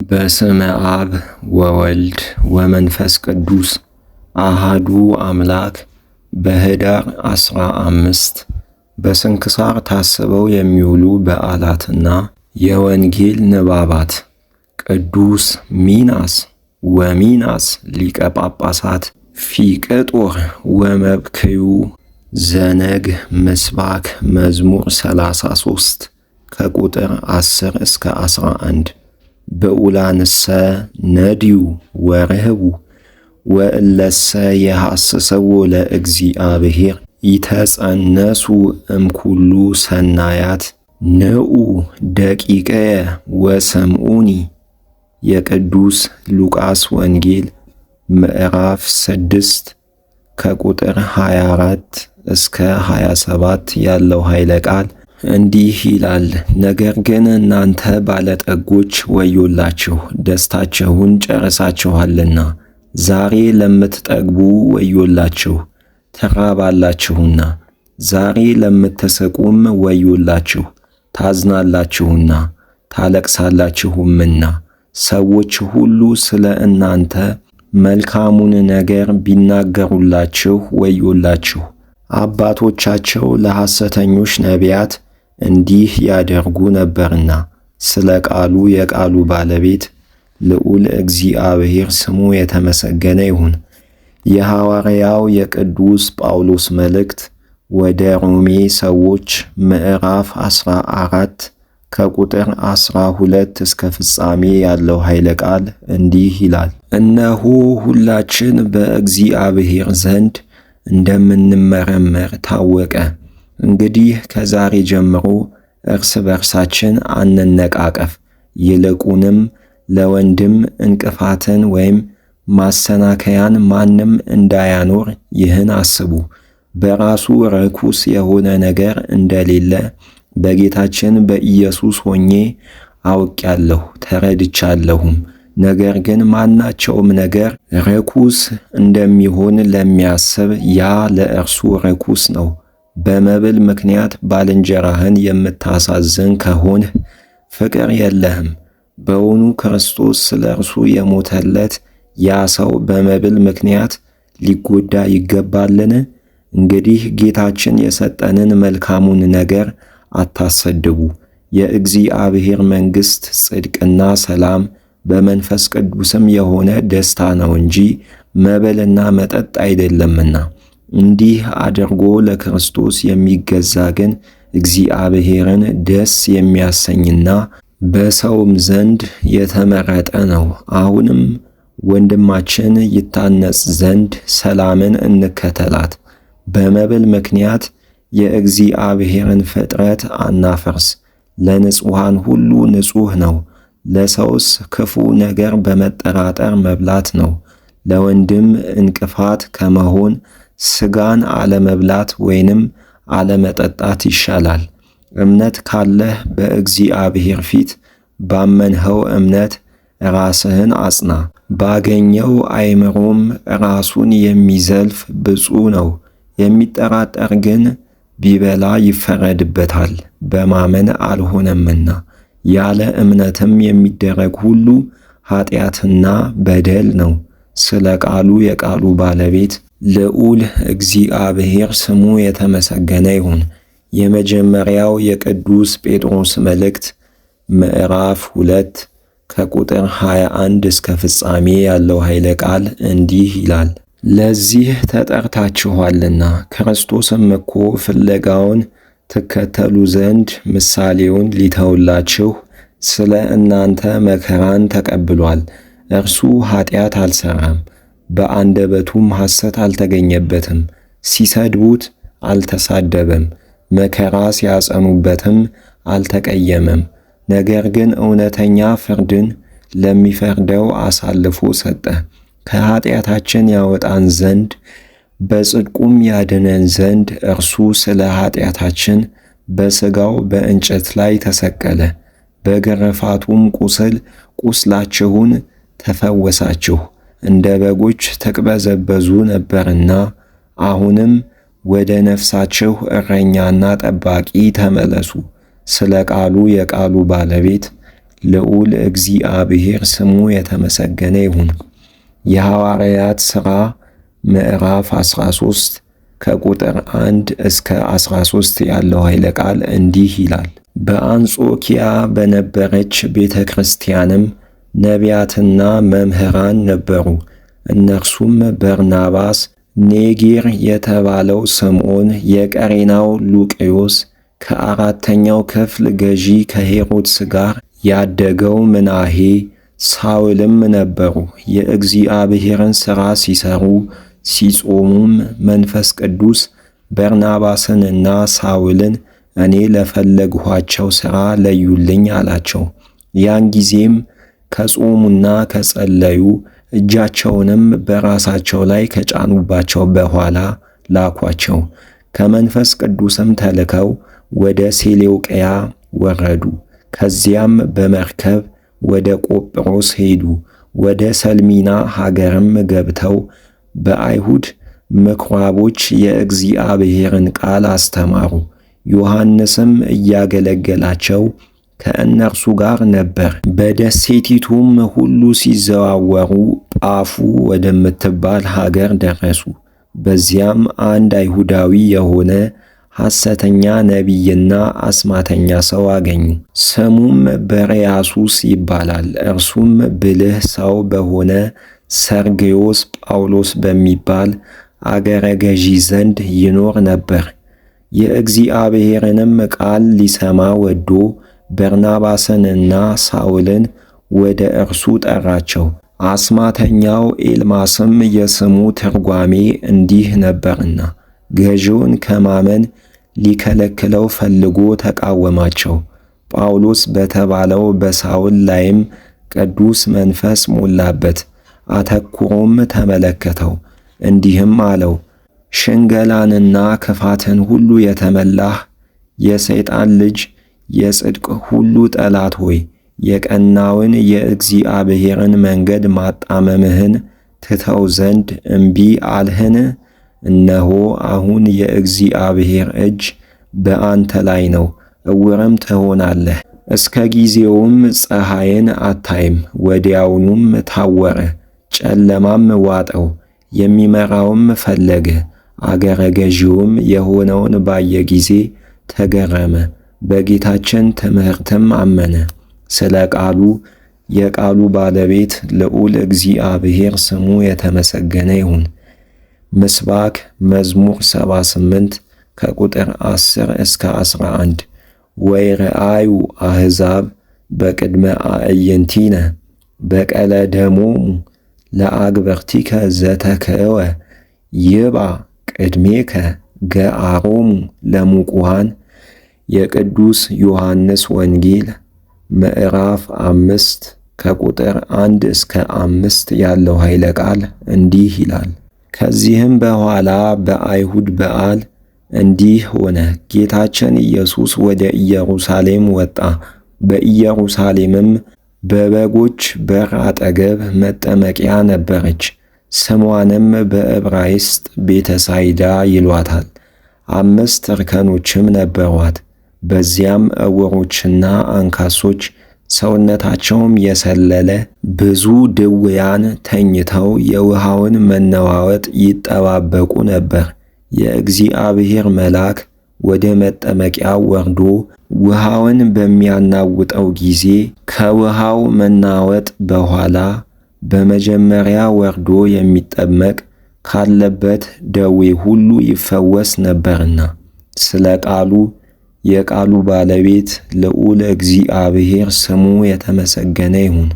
በስመ አብ ወወልድ ወመንፈስ ቅዱስ አሃዱ አምላክ። በኅዳር 15 በስንክሳር ታስበው የሚውሉ በዓላትና የወንጌል ንባባት ቅዱስ ሚናስ ወሚናስ ሊቀ ጳጳሳት ፊቅጦር ወመብክዩ ዘነግ ምስባክ መዝሙር 33 ከቁጥር 10 እስከ 11 በኡላንሰ ነድዩ ወርህቡ ወእለሰ የሐስሰዎ ለእግዚአብሔር ይተጸነሱ እምኩሉ ሰናያት ንዑ ደቂቀየ ወሰምዑኒ። የቅዱስ ሉቃስ ወንጌል ምዕራፍ 6 ከቁጥር 24 እስከ 27 ያለው ኃይለ ቃል እንዲህ ይላል። ነገር ግን እናንተ ባለጠጎች ወዮላችሁ፣ ደስታችሁን ጨርሳችኋልና። ዛሬ ለምትጠግቡ ወዮላችሁ፣ ትራባላችሁና። ዛሬ ለምትስቁም ወዮላችሁ፣ ታዝናላችሁና ታለቅሳላችሁምና። ሰዎች ሁሉ ስለ እናንተ መልካሙን ነገር ቢናገሩላችሁ ወዮላችሁ። አባቶቻቸው ለሐሰተኞች ነቢያት እንዲህ ያደርጉ ነበርና። ስለ ቃሉ የቃሉ ባለቤት ልዑል እግዚአብሔር ስሙ የተመሰገነ ይሁን። የሐዋርያው የቅዱስ ጳውሎስ መልእክት ወደ ሮሜ ሰዎች ምዕራፍ 14 ከቁጥር 12 እስከ ፍጻሜ ያለው ኃይለ ቃል እንዲህ ይላል። እነሆ ሁላችን በእግዚአብሔር ዘንድ እንደምንመረመር ታወቀ። እንግዲህ ከዛሬ ጀምሮ እርስ በርሳችን አንነቃቀፍ፣ ይልቁንም ለወንድም እንቅፋትን ወይም ማሰናከያን ማንም እንዳያኖር ይህን አስቡ። በራሱ ርኩስ የሆነ ነገር እንደሌለ በጌታችን በኢየሱስ ሆኜ አውቄአለሁ ተረድቻለሁም። ነገር ግን ማናቸውም ነገር ርኩስ እንደሚሆን ለሚያስብ ያ ለእርሱ ርኩስ ነው። በመብል ምክንያት ባልንጀራህን የምታሳዝን ከሆንህ ፍቅር የለህም። በውኑ ክርስቶስ ስለ እርሱ የሞተለት ያ ሰው በመብል ምክንያት ሊጎዳ ይገባልን? እንግዲህ ጌታችን የሰጠንን መልካሙን ነገር አታሰድቡ። የእግዚአብሔር መንግሥት ጽድቅና ሰላም በመንፈስ ቅዱስም የሆነ ደስታ ነው እንጂ መብልና መጠጥ አይደለምና። እንዲህ አድርጎ ለክርስቶስ የሚገዛ ግን እግዚአብሔርን ደስ የሚያሰኝና በሰውም ዘንድ የተመረጠ ነው። አሁንም ወንድማችን ይታነጽ ዘንድ ሰላምን እንከተላት። በመብል ምክንያት የእግዚአብሔርን ፍጥረት አናፈርስ። ለንጹሐን ሁሉ ንጹሕ ነው። ለሰውስ ክፉ ነገር በመጠራጠር መብላት ነው። ለወንድም እንቅፋት ከመሆን ሥጋን አለመብላት ወይንም አለመጠጣት ይሻላል። እምነት ካለህ በእግዚአብሔር ፊት ባመንኸው እምነት ራስህን አጽና። ባገኘው አእምሮም ራሱን የሚዘልፍ ብፁዕ ነው። የሚጠራጠር ግን ቢበላ ይፈረድበታል፣ በማመን አልሆነምና። ያለ እምነትም የሚደረግ ሁሉ ኃጢአትና በደል ነው። ስለ ቃሉ የቃሉ ባለቤት ልዑል እግዚአብሔር ስሙ የተመሰገነ ይሁን። የመጀመሪያው የቅዱስ ጴጥሮስ መልእክት ምዕራፍ 2 ከቁጥር 21 እስከ ፍጻሜ ያለው ኃይለ ቃል እንዲህ ይላል። ለዚህ ተጠርታችኋልና ክርስቶስም እኮ ፍለጋውን ትከተሉ ዘንድ ምሳሌውን ሊተውላችሁ ስለ እናንተ መከራን ተቀብሏል። እርሱ ኃጢአት አልሠራም፣ በአንደበቱም ሐሰት አልተገኘበትም። ሲሰድቡት አልተሳደበም፣ መከራ ሲያጸኑበትም አልተቀየመም። ነገር ግን እውነተኛ ፍርድን ለሚፈርደው አሳልፎ ሰጠ፣ ከኃጢአታችን ያወጣን ዘንድ በጽድቁም ያድነን ዘንድ እርሱ ስለ ኃጢአታችን በሥጋው በእንጨት ላይ ተሰቀለ። በግርፋቱም ቁስል ቁስላችሁን ተፈወሳችሁ። እንደ በጎች ተቅበዘበዙ ነበርና አሁንም ወደ ነፍሳችሁ እረኛና ጠባቂ ተመለሱ። ስለ ቃሉ የቃሉ ባለቤት ልዑል እግዚአብሔር ስሙ የተመሰገነ ይሁን። የሐዋርያት ሥራ ምዕራፍ 13 ከቁጥር 1 እስከ 13 ያለው ኃይለ ቃል እንዲህ ይላል። በአንጾኪያ በነበረች ቤተ ክርስቲያንም ነቢያትና መምህራን ነበሩ። እነርሱም በርናባስ፣ ኔጌር የተባለው ስምዖን፣ የቀሬናው ሉቅዮስ፣ ከአራተኛው ክፍል ገዢ ከሄሮድስ ጋር ያደገው ምናሄ፣ ሳውልም ነበሩ። የእግዚአብሔርን ሥራ ሲሰሩ ሲጾሙም መንፈስ ቅዱስ በርናባስንና ሳውልን እኔ ለፈለግኋቸው ሥራ ለዩልኝ አላቸው። ያን ጊዜም ከጾሙና ከጸለዩ እጃቸውንም በራሳቸው ላይ ከጫኑባቸው በኋላ ላኳቸው። ከመንፈስ ቅዱስም ተልከው ወደ ሴሌውቅያ ወረዱ። ከዚያም በመርከብ ወደ ቆጵሮስ ሄዱ። ወደ ሰልሚና ሀገርም ገብተው በአይሁድ ምኵራቦች የእግዚአብሔርን ቃል አስተማሩ። ዮሐንስም እያገለገላቸው ከእነርሱ ጋር ነበር። በደሴቲቱም ሁሉ ሲዘዋወሩ ጳፉ ወደምትባል ሀገር ደረሱ። በዚያም አንድ አይሁዳዊ የሆነ ሐሰተኛ ነቢይና አስማተኛ ሰው አገኙ። ስሙም በርያሱስ ይባላል። እርሱም ብልህ ሰው በሆነ ሰርግዮስ ጳውሎስ በሚባል አገረ ገዢ ዘንድ ይኖር ነበር። የእግዚአብሔርንም ቃል ሊሰማ ወዶ በርናባስንና ሳውልን ወደ እርሱ ጠራቸው። አስማተኛው ኤልማስም የስሙ ትርጓሜ እንዲህ ነበርና ገዢውን ከማመን ሊከለክለው ፈልጎ ተቃወማቸው። ጳውሎስ በተባለው በሳውል ላይም ቅዱስ መንፈስ ሞላበት። አተኩሮም ተመለከተው፣ እንዲህም አለው፣ ሽንገላንና ክፋትን ሁሉ የተመላህ የሰይጣን ልጅ የጽድቅ ሁሉ ጠላት ሆይ የቀናውን የእግዚአብሔርን መንገድ ማጣመምህን ትተው ዘንድ እምቢ አልህን? እነሆ አሁን የእግዚአብሔር እጅ በአንተ ላይ ነው፣ ዕውርም ትሆናለህ። እስከ ጊዜውም ፀሐይን አታይም። ወዲያውኑም ታወረ፣ ጨለማም ዋጠው፣ የሚመራውም ፈለገ። አገረ ገዢውም የሆነውን ባየ ጊዜ ተገረመ፣ በጌታችን ትምህርትም አመነ። ስለ ቃሉ የቃሉ ባለቤት ልዑል እግዚአብሔር ስሙ የተመሰገነ ይሁን። ምስባክ መዝሙር 78 ከቁጥር 10 እስከ 11 ወይረአዩ አሕዛብ በቅድመ አዕይንቲነ በቀለ ደሞሙ ለአግበርቲከ ዘተክእወ ይባ ቅድሜከ ገአሮሙ ለሙቁሃን። የቅዱስ ዮሐንስ ወንጌል ምዕራፍ 5 ከቁጥር 1 እስከ 5 ያለው ኃይለ ቃል እንዲህ ይላል። ከዚህም በኋላ በአይሁድ በዓል እንዲህ ሆነ፣ ጌታችን ኢየሱስ ወደ ኢየሩሳሌም ወጣ። በኢየሩሳሌምም በበጎች በር አጠገብ መጠመቂያ ነበረች። ስሟንም በዕብራይስጥ ቤተሳይዳ ይሏታል። 5 እርከኖችም ነበሯት። በዚያም ዕውሮችና አንካሶች ሰውነታቸውም የሰለለ ብዙ ድውያን ተኝተው የውሃውን መነዋወጥ ይጠባበቁ ነበር። የእግዚአብሔር መልአክ ወደ መጠመቂያው ወርዶ ውሃውን በሚያናውጠው ጊዜ ከውሃው መናወጥ በኋላ በመጀመሪያ ወርዶ የሚጠመቅ ካለበት ደዌ ሁሉ ይፈወስ ነበርና። ስለ ቃሉ የቃሉ ባለቤት ልዑል እግዚአብሔር ስሙ የተመሰገነ ይሁን።